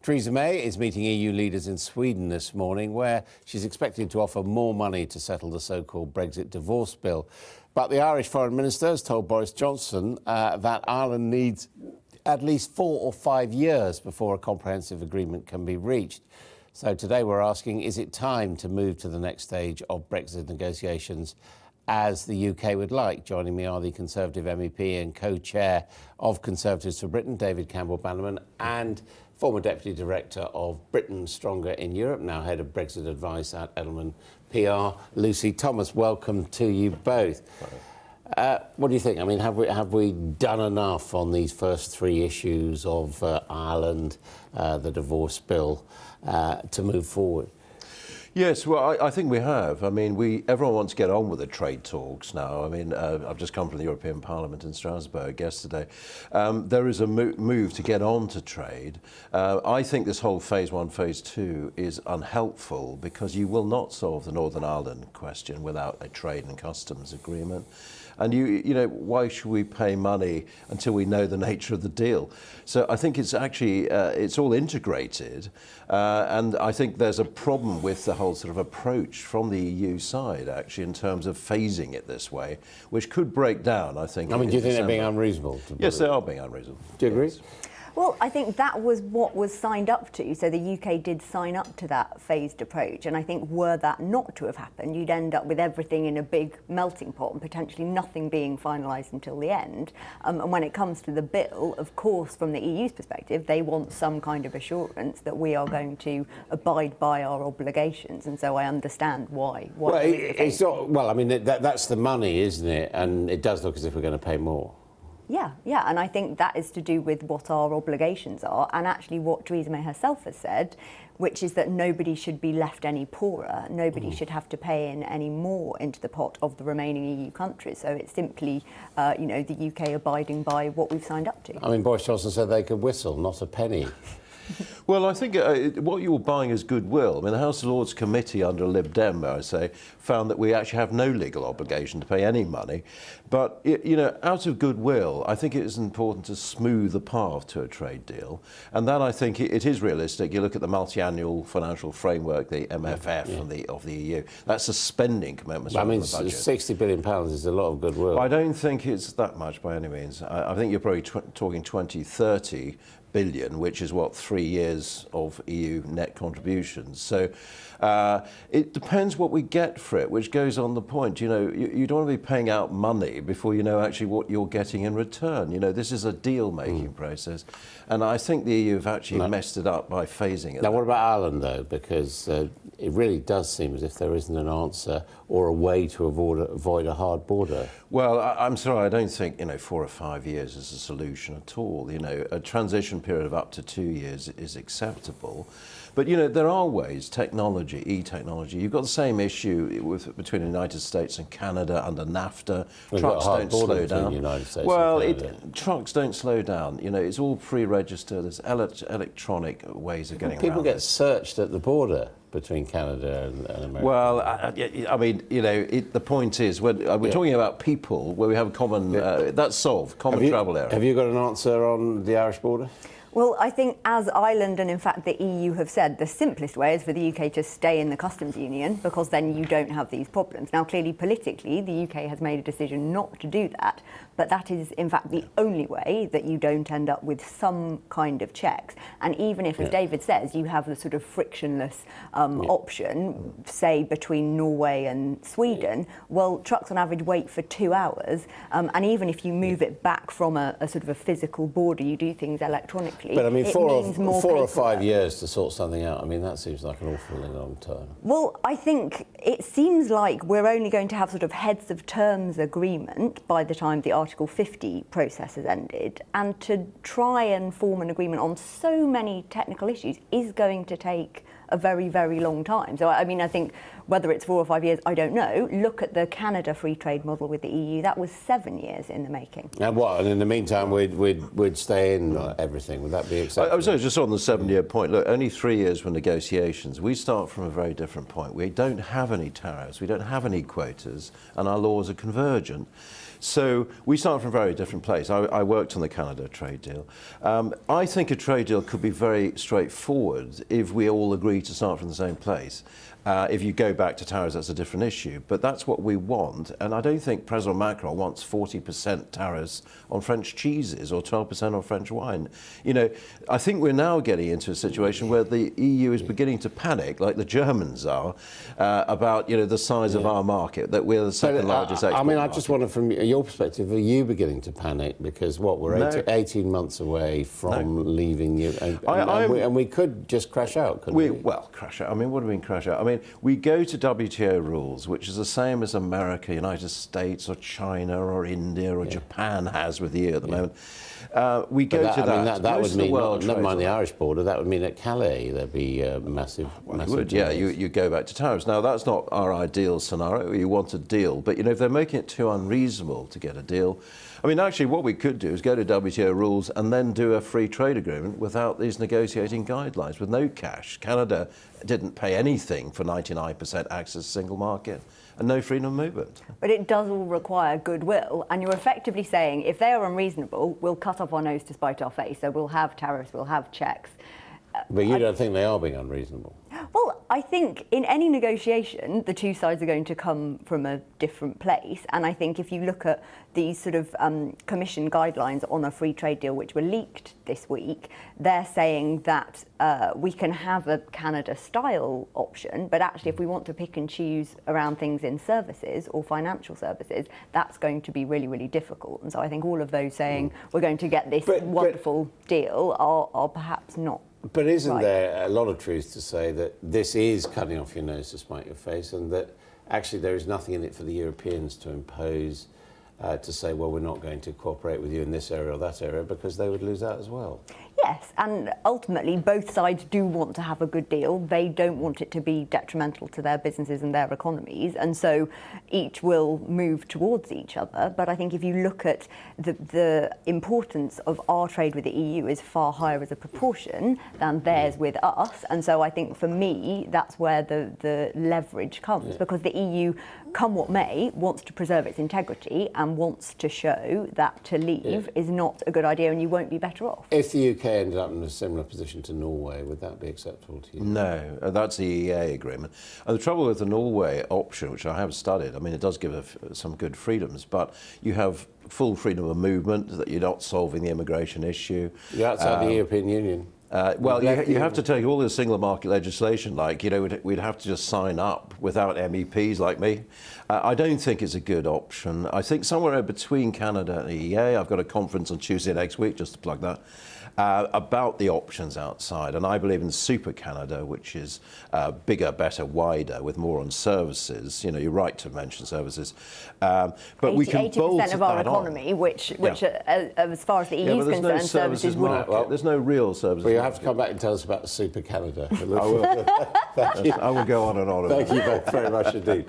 Theresa May is meeting EU leaders in Sweden this morning, where she's expected to offer more money to settle the so-called Brexit divorce bill. But the Irish Foreign Minister has told Boris Johnson that Ireland needs at least 4 or 5 years before a comprehensive agreement can be reached. So today we're asking, is it time to move to the next stage of Brexit negotiations as the UK would like? Joining me are the Conservative MEP and co-chair of Conservatives for Britain, David Campbell Bannerman, and former Deputy Director of Britain Stronger in Europe, now Head of Brexit Advice at Edelman PR, Lucy Thomas. Welcome to you both. What do you think? I mean, have we done enough on these first 3 issues of Ireland, the divorce bill, to move forward? Yes, well, I think we have. I mean, everyone wants to get on with the trade talks now. I mean, I've just come from the European Parliament in Strasbourg yesterday. There is a move to get on to trade. I think this whole phase 1, phase 2 is unhelpful because you will not solve the Northern Ireland question without a trade and customs agreement. And you know, why should we pay money until we know the nature of the deal? So I think it's actually, it's all integrated. And I think there's a problem with the whole sort of approach from the EU side, actually, in terms of phasing it this way, which could break down, I think. I mean, do you think they're being unreasonable? Yes, they are being unreasonable. Do you agree? Yes. Well, I think that was what was signed up to. So the UK did sign up to that phased approach. And I think were that not to have happened, you'd end up with everything in a big melting pot and potentially nothing being finalised until the end. And when it comes to the bill, of course, from the EU's perspective, they want some kind of assurance that we are going to abide by our obligations. And so I understand why. Well, it's not, well, I mean, that's the money, isn't it? And it does look as if we're going to pay more. Yeah, and I think that is to do with what our obligations are and actually what Theresa May herself has said, which is that nobody should be left any poorer, nobody should have to pay in any more into the pot of the remaining EU countries. So it's simply, you know, the UK abiding by what we've signed up to. I mean, Boris Johnson said they could whistle, not a penny. Well, I think what you're buying is goodwill. I mean, the House of Lords Committee under Lib Dem, I say, found that we actually have no legal obligation to pay any money. But, you know, out of goodwill, I think it is important to smooth the path to a trade deal. And that, I think, it is realistic. You look at the multi-annual financial framework, the MFF of the EU. That's a spending commitment. I mean, the budget. £60 billion is a lot of goodwill. I don't think it's that much by any means. I think you're probably talking 20, 30 billion, which is what, 3 years of EU net contributions. So it depends what we get for it, which goes on the point. You know, you don't want to be paying out money before you know actually what you're getting in return. You know, this is a deal-making process, and I think the EU have actually messed it up by phasing it. Now, what about Ireland, though? Because it really does seem as if there isn't an answer or a way to avoid a hard border. Well, I'm sorry, I don't think, you know, 4 or 5 years is a solution at all. You know, a transition period of up to 2 years is acceptable. But, you know, there are ways, technology, e-technology. You've got the same issue between the United States and Canada under NAFTA. Trucks don't slow down. United States well, trucks don't slow down. You know, it's all pre-registered. There's electronic ways of getting around. People get searched at the border between Canada and America. Well, I mean, you know, the point is, we're talking about people where we have a common, that's solved, common travel area. Have you got an answer on the Irish border? Well, I think as Ireland and in fact the EU have said, the simplest way is for the UK to stay in the customs union because then you don't have these problems. Now, clearly, politically, the UK has made a decision not to do that, but that is in fact the only way that you don't end up with some kind of checks. And even if, as David says, you have the sort of frictionless option, say, between Norway and Sweden, well, trucks on average wait for 2 hours. And even if you move it back from a sort of a physical border, you do things electronically. But I mean, 4 or 5 years to sort something out, I mean, that seems like an awfully long time. Well, I think it seems like we're only going to have sort of heads of terms agreement by the time the Article 50 process has ended. And to try and form an agreement on so many technical issues is going to take a very, very long time. So, I mean, I think whether it's 4 or 5 years, I don't know. Look at the Canada free trade model with the EU. That was 7 years in the making. And what? And in the meantime, we'd stay in everything. Would that be acceptable? I was just on the 7-year point. Look, only 3 years for negotiations. We start from a very different point. We don't have any tariffs. We don't have any quotas, and our laws are convergent. So we start from a very different place. I worked on the Canada trade deal. I think a trade deal could be very straightforward if we all agree to start from the same place. If you go back to tariffs, that's a different issue. But that's what we want. And I don't think President Macron wants 40% tariffs on French cheeses or 12% on French wine. You know, I think we're now getting into a situation where the EU is beginning to panic, like the Germans are, about, you know, the size of our market, that we're the second largest export I mean, I market. just wonder, from your perspective, are you beginning to panic? Because, what, we're 18 months away from leaving you, and we could just crash out, couldn't we? Well, crash out. I mean, what do we mean crash out? I mean, we go to WTO rules, which is the same as America, United States, or China, or India, or Japan has with the EU at the moment. We go to that. I mean, that would mean, never mind the Irish border, that would mean at Calais there'd be massive you go back to tariffs. Now, that's not our ideal scenario. You want a deal. But, you know, if they're making it too unreasonable to get a deal, I mean, actually, what we could do is go to WTO rules and then do a free trade agreement without these negotiating guidelines, with no cash. Canada didn't pay anything for 99% access to the single market and no freedom of movement. But it does all require goodwill, and you're effectively saying if they are unreasonable, we'll cut off our nose to spite our face. So we'll have tariffs, we'll have checks. But you don't think they are being unreasonable? Well, I think in any negotiation, the two sides are going to come from a different place. And I think if you look at these sort of Commission guidelines on a free trade deal, which were leaked this week, they're saying that we can have a Canada-style option, but actually if we want to pick and choose around things in services or financial services, that's going to be really, really difficult. And so I think all of those saying we're going to get this wonderful deal are perhaps not. But isn't there a lot of truth to say that this is cutting off your nose to spite your face, and that actually there is nothing in it for the Europeans to impose, to say, well, we're not going to cooperate with you in this area or that area, because they would lose out as well? Yes, and ultimately both sides do want to have a good deal. They don't want it to be detrimental to their businesses and their economies, and so each will move towards each other. But I think if you look at the importance of our trade with the EU is far higher as a proportion than theirs with us, and so I think for me that's where the leverage comes, because the EU, come what may, wants to preserve its integrity and wants to show that to leave is not a good idea and you won't be better off. If the UK ended up in a similar position to Norway, would that be acceptable to you? No, that's the EEA agreement. And the trouble with the Norway option, which I have studied, I mean, it does give some good freedoms, but you have full freedom of movement, that you're not solving the immigration issue. You're outside the European Union. Well, you have to take all the single market legislation, like, you know, we'd have to just sign up without MEPs like me. I don't think it's a good option. I think somewhere between Canada and the EEA, I've got a conference on Tuesday next week, just to plug that, about the options outside. And I believe in Super Canada, which is bigger, better, wider, with more on services. You know, you're right to mention services. But 80, we can bolt 80% of our economy, on. which as far as the EU is concerned, services wouldn't. Well, there's no real services. Well, you have to come back and tell us about the Super Canada. I will go on and on. Thank you both very much indeed.